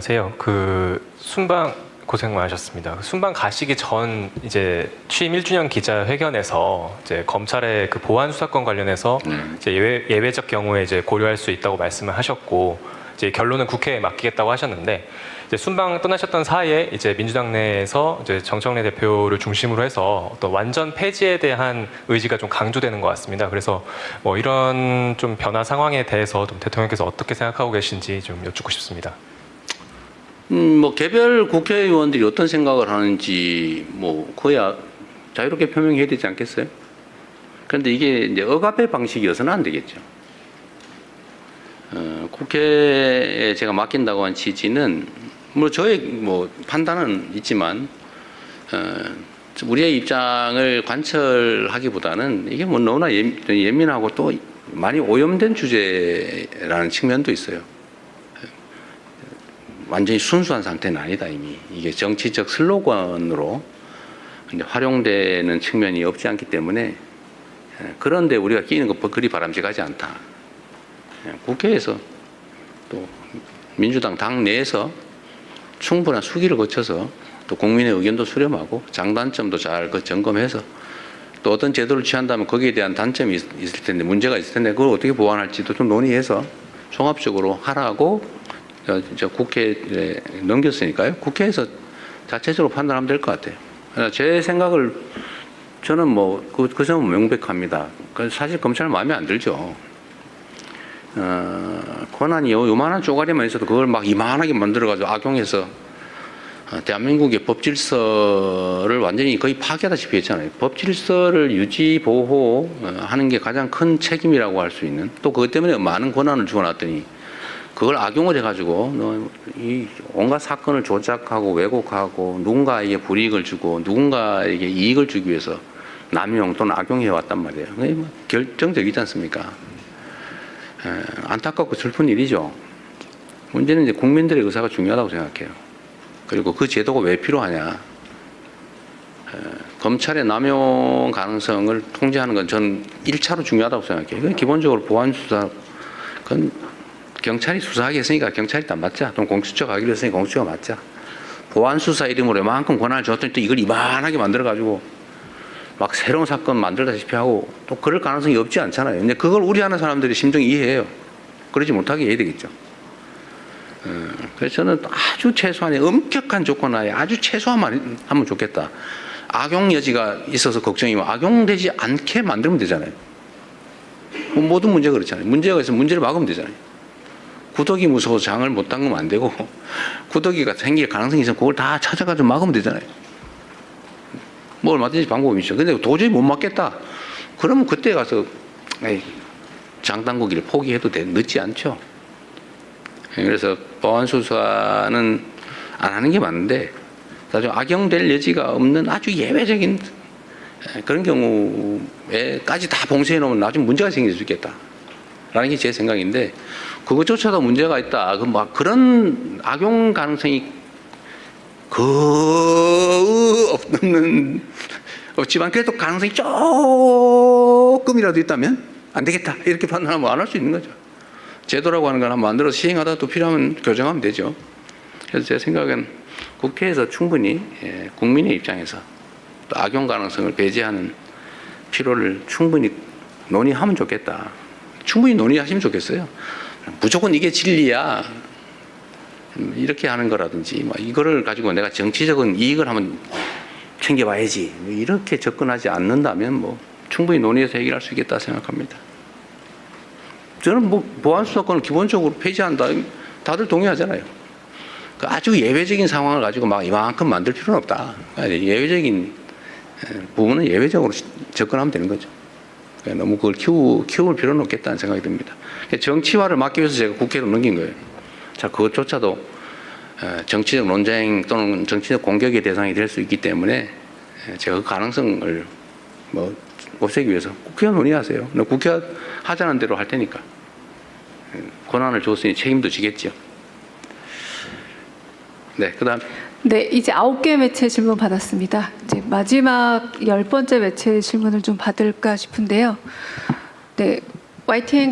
안녕하세요. 순방 고생 많으셨습니다. 순방 가시기 전 이제 취임 1주년 기자회견에서 이제 검찰의 그 보안 수사권 관련해서 이제 예외적 경우에 이제 고려할 수 있다고 말씀을 하셨고 이제 결론은 국회에 맡기겠다고 하셨는데 이제 순방 떠나셨던 사이에 이제 민주당 내에서 이제 정청래 대표를 중심으로 해서 어떤 완전 폐지에 대한 의지가 좀 강조되는 것 같습니다. 그래서 뭐 이런 좀 변화 상황에 대해서 좀 대통령께서 어떻게 생각하고 계신지 좀 여쭙고 싶습니다. 뭐 개별 국회의원들이 어떤 생각을 하는지 뭐 그야 자유롭게 표명해야 되지 않겠어요? 그런데 이게 이제 억압의 방식이어서는 안 되겠죠. 국회에 제가 맡긴다고 한 취지는 뭐 저의 뭐 판단은 있지만 우리의 입장을 관철하기보다는 이게 뭐 너무나 예민하고 또 많이 오염된 주제라는 측면도 있어요. 완전히 순수한 상태는 아니다 이미. 이게 정치적 슬로건으로 활용되는 측면이 없지 않기 때문에 그런데 우리가 끼는 것 그리 바람직하지 않다. 국회에서 또 민주당 당 내에서 충분한 수기를 거쳐서 또 국민의 의견도 수렴하고 장단점도 잘 점검해서 또 어떤 제도를 취한다면 거기에 대한 단점이 있을 텐데 문제가 있을 텐데 그걸 어떻게 보완할지도 좀 논의해서 종합적으로 하라고 국회에 넘겼으니까요. 국회에서 자체적으로 판단하면 될 것 같아요. 제 생각을 저는 뭐 그 점은 명백합니다. 사실 검찰은 마음에 안 들죠. 권한이 요만한 쪼가리만 있어도 그걸 막 이만하게 만들어가지고 악용해서 대한민국의 법질서를 완전히 거의 파괴하다시피 했잖아요. 법질서를 유지 보호하는 게 가장 큰 책임이라고 할 수 있는 또 그것 때문에 많은 권한을 주어놨더니 그걸 악용을 해가지고 이 온갖 사건을 조작하고 왜곡하고 누군가에게 불이익을 주고 누군가에게 이익을 주기 위해서 남용 또는 악용해 왔단 말이에요. 그게 뭐 결정적이지 않습니까? 안타깝고 슬픈 일이죠. 문제는 이제 국민들의 의사가 중요하다고 생각해요. 그리고 그 제도가 왜 필요하냐? 검찰의 남용 가능성을 통제하는 건 전 1차로 중요하다고 생각해요. 그건 기본적으로 보안 수사 그건 경찰이 수사하기 했으니까 경찰이 다 맞자. 또 공수처가 하기로 했으니까 공수처가 맞자. 보안수사 이름으로 이만큼 권한을 줬더니 또 이걸 이만하게 만들어가지고 막 새로운 사건 만들다시피 하고 또 그럴 가능성이 없지 않잖아요. 근데 그걸 우려하는 사람들이 심정이 이해해요. 그러지 못하게 해야 되겠죠. 그래서 저는 아주 최소한의 엄격한 조건 하에 아주 최소한만 하면 좋겠다. 악용 여지가 있어서 걱정이면 악용되지 않게 만들면 되잖아요. 모든 문제가 그렇잖아요. 문제가 있으면 문제를 막으면 되잖아요. 구더기 무서워서 장을 못 담그면 안 되고 구더기가 생길 가능성이 있으면 그걸 다 찾아가지고 막으면 되잖아요. 뭐 얼마든지 방법이 있죠. 근데 도저히 못 막겠다. 그러면 그때 가서 장 담그기를 포기해도 늦지 않죠. 그래서 보안 수사는 안 하는 게 맞는데 나중에 악용될 여지가 없는 아주 예외적인 그런 경우에까지 다 봉쇄해 놓으면 나중에 문제가 생길 수 있겠다. 라는 게 제 생각인데 그것조차도 문제가 있다. 막 그런 악용 가능성이 없지만 그래도 가능성이 조금이라도 있다면 안 되겠다. 이렇게 판단하면 안 할 수 있는 거죠. 제도라고 하는 걸 한번 만들어서 시행하다 또 필요하면 교정하면 되죠. 그래서 제 생각은 국회에서 충분히 국민의 입장에서 또 악용 가능성을 배제하는 필요를 충분히 논의하면 좋겠다. 충분히 논의하시면 좋겠어요. 무조건 이게 진리야. 이렇게 하는 거라든지, 뭐 이거를 가지고 내가 정치적인 이익을 한번 챙겨봐야지. 이렇게 접근하지 않는다면 뭐 충분히 논의해서 해결할 수 있겠다 생각합니다. 저는 뭐 보안수사권을 기본적으로 폐지한다. 다들 동의하잖아요. 아주 예외적인 상황을 가지고 막 이만큼 만들 필요는 없다. 예외적인 부분은 예외적으로 접근하면 되는 거죠. 너무 그걸 키울 필요는 없겠다는 생각이 듭니다. 정치화를 막기 위해서 제가 국회로 넘긴 거예요. 자, 그것조차도 정치적 논쟁 또는 정치적 공격의 대상이 될 수 있기 때문에 제가 그 가능성을 뭐 없애기 위해서 국회의원 논의하세요. 국회가 하자는 대로 할 테니까. 권한을 줬으니 책임도 지겠죠. 네, 그 다음. 네, 이제 9개 매체 질문 받았습니다. 이제 마지막 10번째 매체 질문을 좀 받을까 싶은데요. 네, YTN